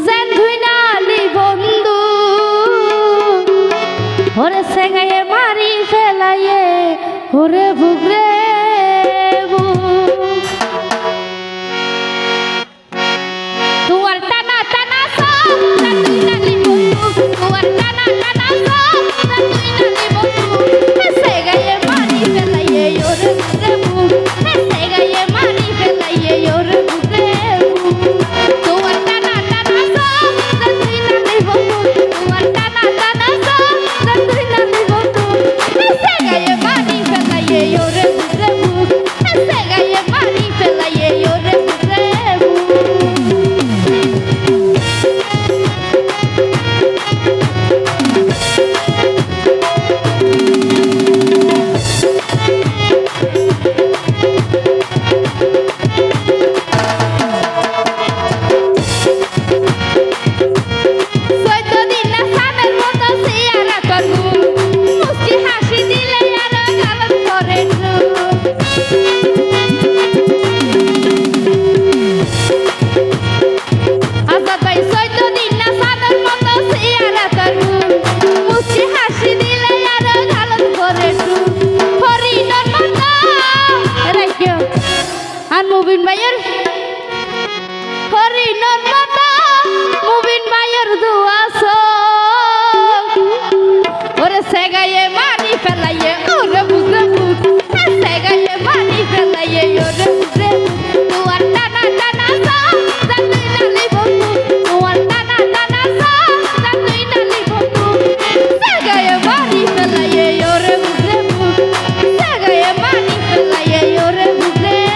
যেন ধুইনালি বন্ধু ওরে সেগায়ে মারি ফেলাইয়ে ওরে বুগরে তুয়ার টানা টানা সব ধুইনালি বন্ধু তুয়ার টানা টানা সব ধুইনালি বন্ধু সেগায়ে মারি ফেলাইয়ে ওরে বুগরে সেগায়ে মারি ফেলাইয়ে ওরে বুগরে তুয়ার টানা টানা সব ধুইনালি বন্ধু তুয়ার টানা টানা সব ধুইনালি বন্ধু সেগায়ে মারি ফেলাইয়ে ওরে বুগরে সেগায়ে মারি ফেলাইয়ে ওরে বুগরে মুবিন ভাইয়ের হরিণর মতো মুবিন ভাইয়ের দুয়াস ওরে সেগায়ে মারি ফেলাইয়ে ওরে বুগরে বুগ সেগায়ে মারি ফেলাইয়ে ওরে বুগরে তুয়ার টানা টানা সব ধুইনালি বন্ধু তুয়ার টানা টানা সব ধুইনালি বন্ধু সেগায়ে মারি ফেলাইয়ে ওরে বুগরে বুগ সেগায়ে মারি ফেলাইয়ে ওরে বুগরে